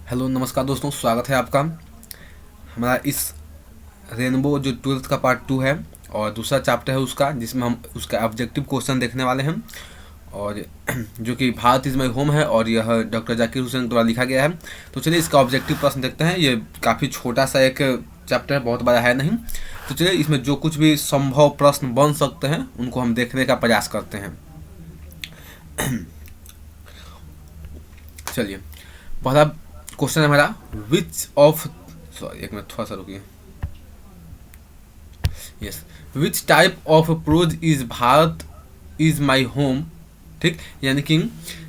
Hello नमस्कार दोस्तों, स्वागत है आपका हमारा इस रेनबो जो 12th का पार्ट 2 है और दूसरा चैप्टर है उसका, जिसमें हम उसका ऑब्जेक्टिव क्वेश्चन देखने वाले हैं। और जो कि भारत इज़ माई होम है और यह डॉक्टर जाकिर हुसैन द्वारा लिखा गया है। तो चलिए इसका ऑब्जेक्टिव प्रश्न देखते हैं। ये काफ़ी छोटा सा एक चैप्टर है, बहुत बड़ा है नहीं। तो चलिए इसमें जो कुछ भी संभव प्रश्न बन सकते हैं उनको हम देखने का प्रयास करते हैं। चलिए पहला क्वेश्चन है हमारा, विच ऑफ, सॉरी एक मिनट थोड़ा सा रुकिए। Yes, which type of pros is Bharat is my home. ठीक, यानी कि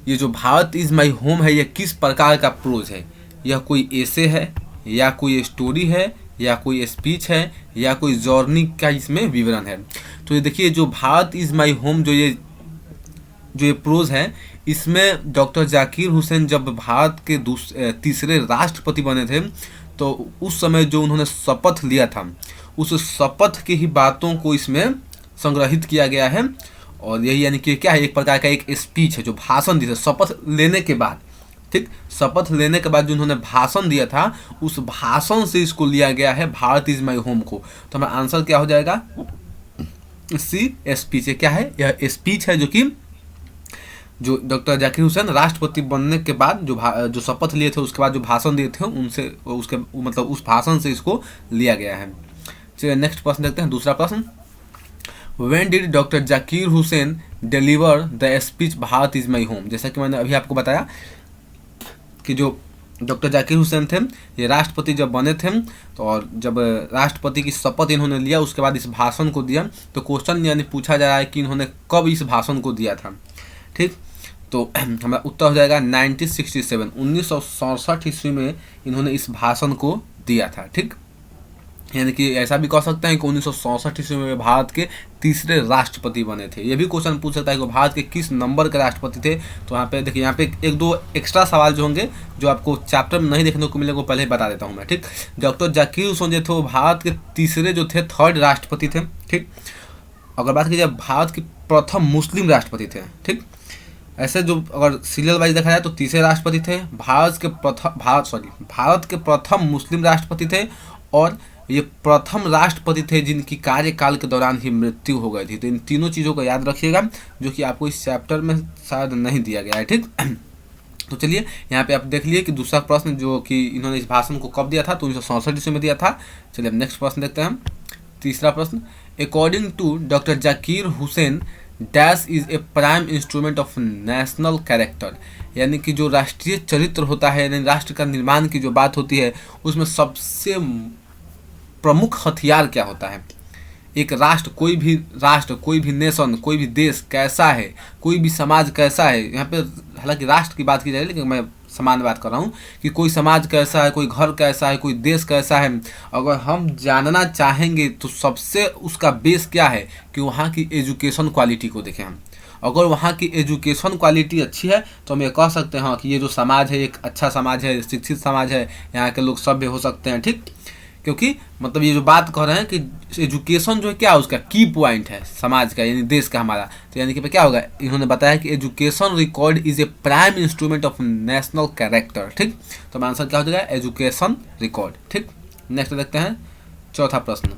ये जो भारत इज माई होम है, यह किस प्रकार का प्रोज है। यह कोई एसे है, या कोई स्टोरी है, या कोई स्पीच है, या कोई जर्नी का इसमें विवरण है। तो ये देखिए, जो भारत इज माई होम जो ये प्रोज है, इसमें डॉक्टर जाकिर हुसैन जब भारत के तीसरे राष्ट्रपति बने थे, तो उस समय जो उन्होंने शपथ लिया था, उस शपथ की ही बातों को इसमें संग्रहित किया गया है। और यही यानी कि क्या है, एक प्रकार का एक स्पीच है, जो भाषण दिया शपथ लेने के बाद। ठीक, शपथ लेने के बाद जो उन्होंने भाषण दिया था, उस भाषण से इसको लिया गया है भारत इज माई होम को। तो हमारा आंसर क्या हो जाएगा, सी स्पीच है। क्या है, यह स्पीच है जो डॉक्टर जाकिर हुसैन राष्ट्रपति बनने के बाद जो शपथ लिए थे, उसके बाद जो भाषण दिए थे, उनसे उसके मतलब उस भाषण से इसको लिया गया है। चलिए नेक्स्ट प्रश्न देखते हैं, दूसरा प्रश्न। When did doctor Zakir Hussain deliver the speech Bharat is my home. जैसा कि मैंने अभी आपको बताया कि जो डॉक्टर जाकिर हुसैन थे, ये राष्ट्रपति जब बने थे, तो और जब राष्ट्रपति की शपथ इन्होंने लिया, उसके बाद इस भाषण को दिया। तो क्वेश्चन यानी पूछा जा रहा है कि इन्होंने कब इस भाषण को दिया था। ठीक, तो हमारा उत्तर हो जाएगा 1967 ईस्वी में इन्होंने इस भाषण को दिया था। ठीक, यानी कि ऐसा भी कह सकते हैं कि 1967 ईस्वी में भारत के तीसरे राष्ट्रपति बने थे। ये भी क्वेश्चन पूछ सकता है कि भारत के किस नंबर के राष्ट्रपति थे। तो यहाँ पे देखिए, यहाँ पे एक दो एक्स्ट्रा सवाल जो होंगे, जो आपको चैप्टर में नहीं देखने को मिलेगा, वो पहले बता देता हूँ मैं। ठीक, डॉक्टर जाकिर हुसैन जो थे, वो भारत के तीसरे जो थे, थर्ड राष्ट्रपति थे। ठीक, अगर बात की जाए भारत के प्रथम मुस्लिम राष्ट्रपति थे। ठीक, ऐसे जो अगर सीरियल वाइज देखा जाए तो तीसरे राष्ट्रपति थे, भारत के प्रथम मुस्लिम राष्ट्रपति थे, और ये प्रथम राष्ट्रपति थे जिनकी कार्यकाल के दौरान ही मृत्यु हो गई थी। तो इन तीनों चीज़ों को याद रखिएगा, जो कि आपको इस चैप्टर में शायद नहीं दिया गया है। ठीक, तो चलिए यहाँ पे आप देख लिए कि दूसरा प्रश्न जो कि इन्होंने इस भाषण को कब दिया था, तो 1967 ईस्वी में दिया था। चलिए अब नेक्स्ट प्रश्न देखते हैं, तीसरा प्रश्न। According to doctor Zakir Hussain, dash is a prime instrument of national character. यानी कि जो राष्ट्रीय चरित्र होता है, यानी राष्ट्र का निर्माण की जो बात होती है, उसमें सबसे प्रमुख हथियार क्या होता है। एक राष्ट्र, कोई भी नेशन, कोई भी देश कैसा है, कोई भी समाज कैसा है, यहाँ पे हालांकि राष्ट्र की बात की जाए, लेकिन मैं समान बात कर रहा हूँ कि कोई समाज कैसा है, कोई घर कैसा है, कोई देश कैसा है, अगर हम जानना चाहेंगे तो सबसे उसका बेस क्या है कि वहाँ की एजुकेशन क्वालिटी को देखें हम। अगर वहाँ की एजुकेशन क्वालिटी अच्छी है तो हम ये कह सकते हैं कि ये जो समाज है एक अच्छा समाज है, शिक्षित समाज है, यहाँ के लोग सभ्य हो सकते हैं। ठीक, क्योंकि मतलब ये जो बात कह रहे हैं कि एजुकेशन जो है क्या, उसका की पॉइंट है समाज का, यानी देश का हमारा। तो यानी कि क्या होगा, इन्होंने बताया कि education record is a prime instrument of national character. ठीक, तो आंसर क्या हो जाएगा, एजुकेशन रिकॉर्ड। ठीक, नेक्स्ट देखते हैं चौथा प्रश्न।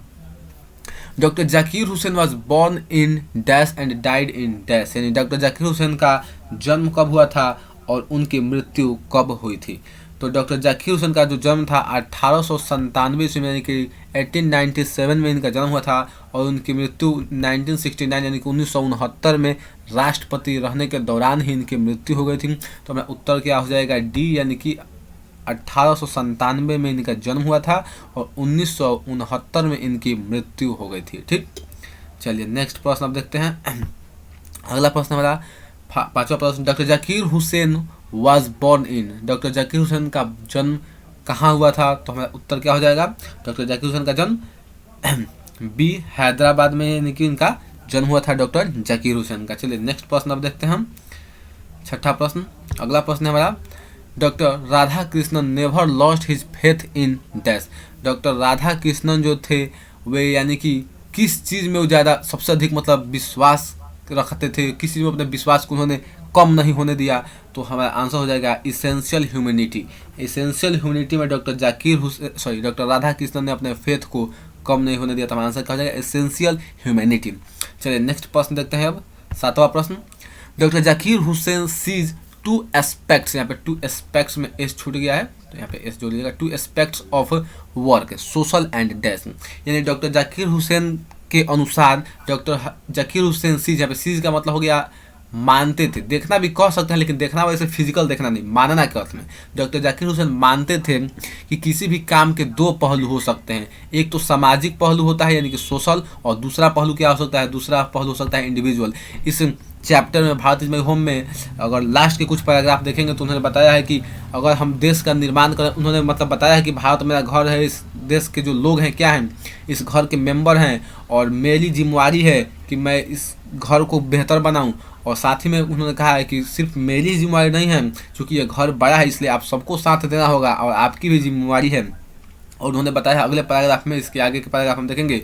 Doctor Zakir Hussain was born in dash and died in dash. यानी डॉक्टर जाकिर हुसैन का जन्म कब हुआ था और उनकी मृत्यु कब हुई थी। तो डॉक्टर जाकिर हुसैन का जो जन्म था 1897 ईस्वी में, यानी कि 1897 में इनका जन्म हुआ था, और उनकी मृत्यु 1969 यानी कि 1969 में राष्ट्रपति रहने के दौरान ही इनकी मृत्यु हो गई थी। तो हमारा उत्तर क्या हो जाएगा, डी, यानी कि 1897 में इनका जन्म हुआ था और 1969 में इनकी मृत्यु हो गई थी। ठीक, चलिए नेक्स्ट प्रश्न अब देखते हैं। अगला प्रश्न हमारा पांचवा प्रश्न। Doctor Zakir Hussain was born in. Doctor Zakir Hussain का जन्म कहाँ हुआ था, तो हमारा उत्तर क्या हो जाएगा, डॉक्टर जाकिर हुसैन का जन्म बी, हैदराबाद में, यानी कि इनका जन्म हुआ था डॉक्टर जाकिर हुसैन का। चलिए नेक्स्ट प्रश्न अब देखते हैं हम, छठा प्रश्न। अगला प्रश्न है हमारा, doctor Radha Krishnan never lost his faith in dash. Doctor Radha Krishnan जो थे वे यानी कि किस चीज़ में वो ज़्यादा सबसे अधिक मतलब विश्वास रखते थे, किसी में अपने विश्वास को उन्होंने कम नहीं होने दिया। तो हमारा आंसर हो जाएगा इसेंशियल ह्यूमैनिटी। इसेंशियल ह्यूमैनिटी में डॉक्टर राधा कृष्णन ने अपने फेथ को कम नहीं होने दिया। तो हमारा आंसर क्या हो जाएगा इसेंशियल ह्यूमैनिटी। चलिए नेक्स्ट प्रश्न देखते हैं अब 7वां प्रश्न। Doctor Zakir Hussain sees two aspects, यहाँ पे टू एस्पेक्ट्स में एस छूट गया है तो यहाँ पे एस जोड़ लीजिएगा, two aspects of work social and dash, यानी डॉक्टर जाकिर हुसैन के अनुसार डॉक्टर जाकिर हुसैन सीज, यहाँ पे सीज का मतलब हो गया मानते थे, देखना भी कह सकते हैं लेकिन देखना वैसे फिजिकल देखना नहीं, मानना के अर्थ में। डॉक्टर जाकिर हुसैन मानते थे कि किसी भी काम के दो पहलू हो सकते हैं, एक तो सामाजिक पहलू होता है यानी कि सोशल, और दूसरा पहलू क्या हो सकता है, दूसरा पहलू हो सकता है इंडिविजुअल। इस चैप्टर में भारत इज माय होम में अगर लास्ट के कुछ पैराग्राफ देखेंगे तो उन्होंने बताया है कि अगर हम देश का निर्माण करें, उन्होंने मतलब बताया है कि भारत मेरा घर है, इस देश के जो लोग हैं क्या हैं, इस घर के मेंबर हैं, और मेरी जिम्मेवारी है कि मैं इस घर को बेहतर बनाऊं। और साथ ही में उन्होंने कहा है कि सिर्फ मेरी जिम्मेवारी नहीं है, क्योंकि ये घर बड़ा है इसलिए आप सबको साथ देना होगा और आपकी भी जिम्मेवारी है। और उन्होंने बताया अगले पैराग्राफ में, इसके आगे के पैराग्राफ हम देखेंगे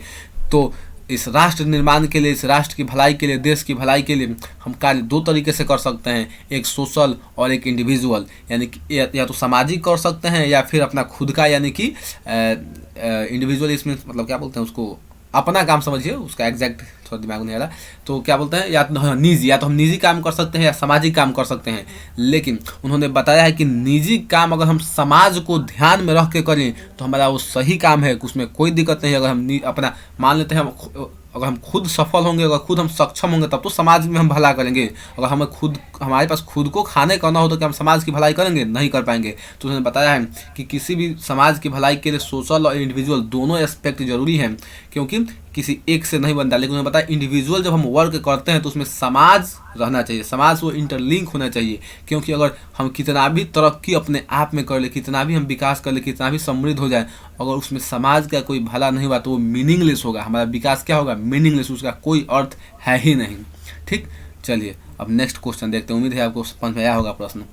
तो इस राष्ट्र निर्माण के लिए, इस राष्ट्र की भलाई के लिए, देश की भलाई के लिए हम कार्य दो तरीके से कर सकते हैं, एक सोशल और एक इंडिविजुअल, यानी कि या तो सामाजिक कर सकते हैं या फिर अपना खुद का, यानी कि इंडिविजुअल इसमें मतलब क्या बोलते हैं उसको, अपना काम समझिए, उसका एग्जैक्ट थोड़ा दिमाग नहीं आ रहा, तो क्या बोलते हैं, या तो निजी, या तो हम निजी काम कर सकते हैं या सामाजिक काम कर सकते हैं। लेकिन उन्होंने बताया है कि निजी काम अगर हम समाज को ध्यान में रख के करें तो हमारा वो सही काम है, उसमें कोई दिक्कत नहीं है। अगर हम अपना मान लेते हैं, अगर हम खुद सफल होंगे, अगर खुद हम सक्षम होंगे तब तो समाज में हम भला करेंगे। अगर हमारे पास खुद को खाने करना हो तो क्या हम समाज की भलाई करेंगे, नहीं कर पाएंगे। तो उन्होंने बताया है कि किसी भी समाज की भलाई के लिए सोशल और इंडिविजुअल दोनों एस्पेक्ट जरूरी हैं, क्योंकि किसी एक से नहीं बनता। लेकिन उन्होंने बताया इंडिविजुअल जब हम वर्क करते हैं तो उसमें समाज रहना चाहिए, समाज वो इंटरलिंक होना चाहिए, क्योंकि अगर हम कितना भी तरक्की अपने आप में कर ले, कितना भी हम विकास कर ले, कितना भी समृद्ध हो जाए, अगर उसमें समाज का कोई भला नहीं हुआ तो वो मीनिंगलेस होगा, हमारा विकास क्या होगा, मीनिंगलेस, उसका कोई अर्थ है ही नहीं। ठीक, चलिए अब नेक्स्ट क्वेश्चन देखते हैं, उम्मीद है आपको समझ में आया होगा प्रश्न।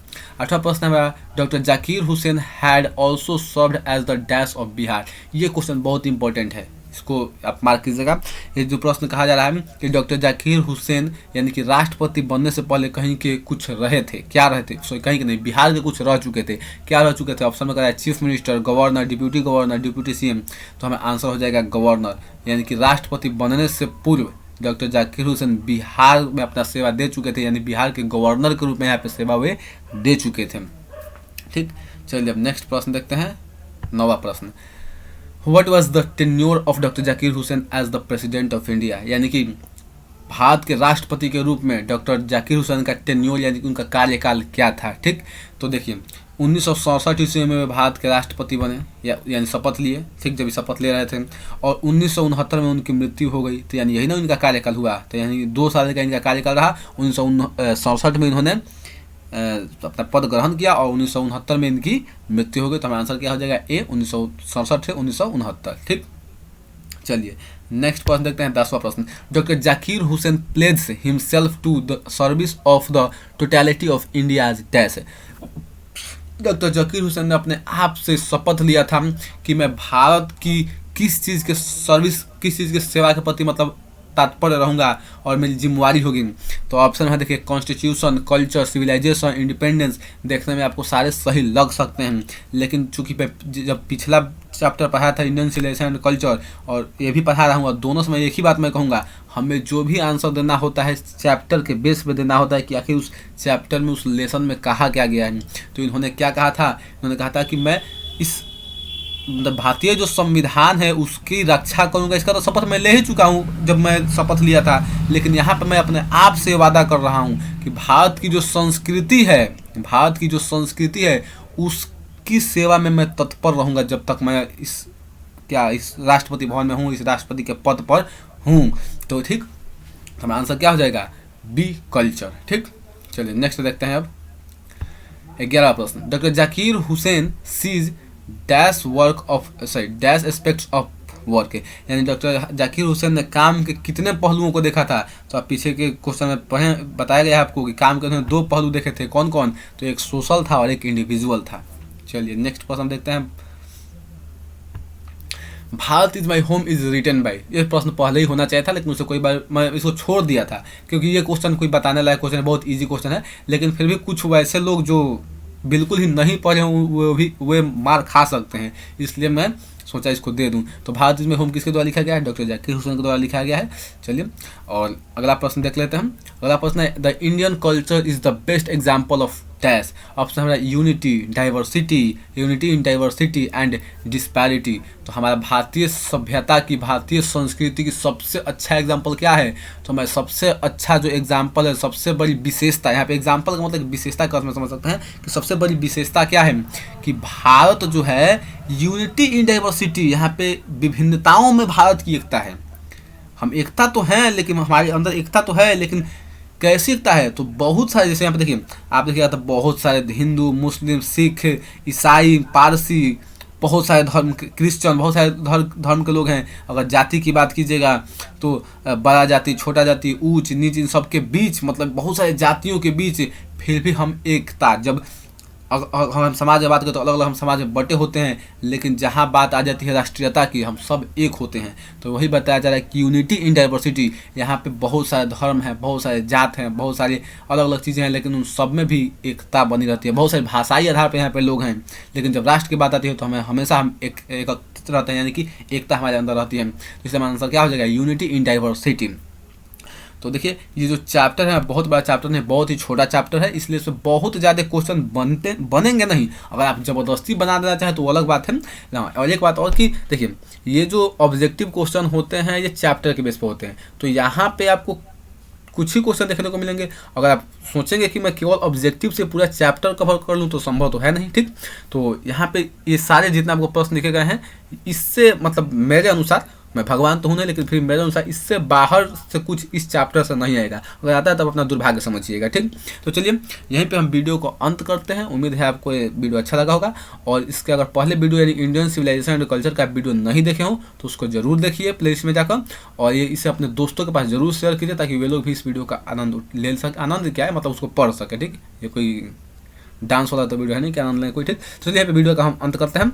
8वां प्रश्न हमारा, doctor Zakir Hussain had also served as the dash of Bihar. ये क्वेश्चन बहुत इंपॉर्टेंट है, इसको आप मार्क कीजिएगा। ये जो प्रश्न कहा जा रहा है कि डॉक्टर जाकिर हुसैन यानी कि राष्ट्रपति बनने से पहले कहीं के कुछ रहे थे, क्या रहे थे, सॉरी कहीं के नहीं, बिहार के कुछ रह चुके थे, क्या रह चुके थे। ऑप्शन में कहा है chief minister, governor, deputy CM. तो हमें आंसर हो जाएगा गवर्नर, यानी कि राष्ट्रपति बनने से पूर्व डॉक्टर जाकिर हुसैन बिहार में अपना सेवा दे चुके थे, यानी बिहार के गवर्नर के रूप में यहाँ पे सेवा वे दे चुके थे। ठीक, चलिए अब नेक्स्ट प्रश्न देखते हैं, 9वां प्रश्न। What was the tenure of doctor Zakir Hussain as the president of India, यानी कि भारत के राष्ट्रपति के रूप में डॉक्टर जाकिर हुसैन का टेन्योर यानी कि उनका कार्यकाल क्या था। ठीक, तो देखिए 1967 ईस्वी में भारत के राष्ट्रपति बने, यानी शपथ लिए, ठीक, जब शपथ ले रहे थे, और 1969 में उनकी मृत्यु हो गई, तो यानी यही ना इनका कार्यकाल हुआ, तो यानी 2 साल का इनका कार्यकाल रहा। 1967 में इन्होंने अपना पद ग्रहण किया और 1969 में इनकी मृत्यु हो गई। तो हमारा आंसर क्या हो जाएगा ए, 1967 से 1969। ठीक, चलिए नेक्स्ट प्रश्न देखते हैं, 10वां प्रश्न। Doctor Zakir Hussain pledges himself to the service of the totality of India's dash. Doctor Zakir Hussain ने अपने आप से शपथ लिया था कि मैं भारत की किस चीज़ के सर्विस, किस चीज़ के सेवा के प्रति मतलब तात्पर्य रहूँगा और मेरी जिम्मेवारी होगी। तो ऑप्शन है देखिए कॉन्स्टिट्यूशन, कल्चर, सिविलाइजेशन, इंडिपेंडेंस। देखने में आपको सारे सही लग सकते हैं, लेकिन चूंकि जब पिछला चैप्टर पढ़ा था इंडियन सिविलाइजेशन एंड कल्चर, और ये भी पढ़ा रहा हूँ, दोनों समय एक ही बात मैं कहूँगा, हमें जो भी आंसर देना होता है चैप्टर के बेस पे देना होता है कि आखिर उस चैप्टर में, उस लेसन में कहा क्या गया है। तो इन्होंने क्या कहा था, इन्होंने कहा था कि मैं इस भारतीय जो संविधान है उसकी रक्षा करूंगा। इसका तो शपथ मैं ले ही चुका हूं जब मैं शपथ लिया था, लेकिन यहाँ पर मैं अपने आप से वादा कर रहा हूं कि भारत की जो संस्कृति है उसकी सेवा में मैं तत्पर रहूंगा जब तक मैं इस राष्ट्रपति भवन में हूँ, इस राष्ट्रपति के पद पर हूँ। तो ठीक, हमारा आंसर क्या हो जाएगा, बी, कल्चर। ठीक, चलिए नेक्स्ट देखते हैं अब 11वां प्रश्न। Doctor Zakir Hussain sees dash aspects of work, यानी डॉक्टर जाकिर हुसैन ने काम के कितने पहलुओं को देखा था। तो आप पीछे के क्वेश्चन में बताया गया है आपको कि काम के उन्होंने 2 पहलू देखे थे, कौन कौन, तो एक सोशल था और एक इंडिविजुअल था। चलिए नेक्स्ट प्रश्न देखते हैं। Bharat is my home is written by, ये प्रश्न पहले ही होना चाहिए था, लेकिन उसे कोई बार मैं इसको छोड़ दिया था क्योंकि ये क्वेश्चन कोई बताने लायक क्वेश्चन है, बहुत इजी क्वेश्चन है। लेकिन फिर भी कुछ वैसे लोग जो बिल्कुल ही नहीं पढ़े वो भी वे मार खा सकते हैं, इसलिए मैं सोचा इसको दे दूं। तो भारत इज माई होम किसके द्वारा लिखा गया है? डॉक्टर जाकिर हुसैन के द्वारा लिखा गया है। चलिए और अगला प्रश्न देख लेते हैं हम। अगला प्रश्न है the Indian culture is the best example of dash. Option हमारा unity diversity, unity in diversity and disparity. तो हमारा भारतीय सभ्यता की, भारतीय संस्कृति की सबसे अच्छा एग्जाम्पल क्या है? तो हमारा सबसे अच्छा जो एग्जाम्पल है, सबसे बड़ी विशेषता, यहाँ पे एग्जाम्पल का मतलब विशेषता का समझ सकते हैं कि सबसे बड़ी विशेषता क्या है कि भारत जो है यूनिटी इन डाइवर्सिटी, यहाँ पे विभिन्नताओं में भारत की एकता है। हम एकता तो हैं लेकिन हमारे अंदर एकता तो है, लेकिन कैसी एकता है? तो बहुत सारे, जैसे यहाँ पे देखिए, आप देखिएगा तो बहुत सारे हिंदू, मुस्लिम, सिख, ईसाई, पारसी, बहुत सारे धर्म, क्रिश्चियन, बहुत सारे धर्म के लोग हैं। अगर जाति की बात कीजिएगा तो बड़ा जाति, छोटा जाति, ऊंच नीच, इन सब के बीच, मतलब बहुत सारे जातियों के बीच फिर भी हम एकता, जब हम समाज में बात करते तो अलग अलग हम समाज में बटे होते हैं, लेकिन जहाँ बात आ जाती है राष्ट्रीयता की, हम सब एक होते हैं। तो वही बताया जा रहा है कि यूनिटी इन डाइवर्सिटी, यहाँ पे बहुत सारे धर्म हैं, बहुत सारे जात हैं, बहुत सारी अलग अलग चीज़ें हैं, लेकिन उन सब में भी एकता बनी रहती है। बहुत सारे भाषाई आधार पर यहाँ पे लोग हैं, लेकिन जब राष्ट्र की बात आती है तो हमें हमेशा हम एकत्रित रहते हैं, यानी कि एकता हमारे अंदर रहती है। तो इसलिए हमारा आंसर क्या हो जाएगा? Unity in diversity. तो देखिए ये जो चैप्टर है बहुत बड़ा चैप्टर है, बहुत ही छोटा चैप्टर है, इसलिए इसमें बहुत ज़्यादा क्वेश्चन बनेंगे नहीं। अगर आप ज़बरदस्ती बना देना चाहें तो वो अलग बात है ना। और एक बात और कि देखिए ये जो ऑब्जेक्टिव क्वेश्चन होते हैं ये चैप्टर के बेस पर होते हैं, तो यहाँ पे आपको कुछ ही क्वेश्चन देखने को मिलेंगे। अगर आप सोचेंगे कि मैं केवल ऑब्जेक्टिव से पूरा चैप्टर कवर कर लूँ तो संभव तो है नहीं, ठीक। तो यहाँ पे ये सारे जितने आपको प्रश्न लिखे गए हैं, इससे मतलब मेरे अनुसार, मैं भगवान तो हूँ नहीं, लेकिन फिर मेरे अनुसार इससे बाहर से कुछ इस चैप्टर से नहीं आएगा। अगर आता है तब अपना दुर्भाग्य समझिएगा, ठीक। तो चलिए यहीं पे हम वीडियो को अंत करते हैं। उम्मीद है आपको ये वीडियो अच्छा लगा होगा, और इसके अगर पहले वीडियो यानी इंडियन सिविलाइजेशन एंड कल्चर का वीडियो नहीं देखे हो तो उसको जरूर देखिए प्लेलिस्ट में जाकर, और ये इसे अपने दोस्तों के पास जरूर शेयर कीजिए ताकि वे लोग भी इस वीडियो का आनंद ले सके। आनंद क्या है, मतलब उसको पढ़ सके, ठीक। ये कोई डांस वाला तो वीडियो है नहीं कि आनंद लें कोई, ठीक। तो चलिए यहाँ पे वीडियो का हम अंत करते हैं।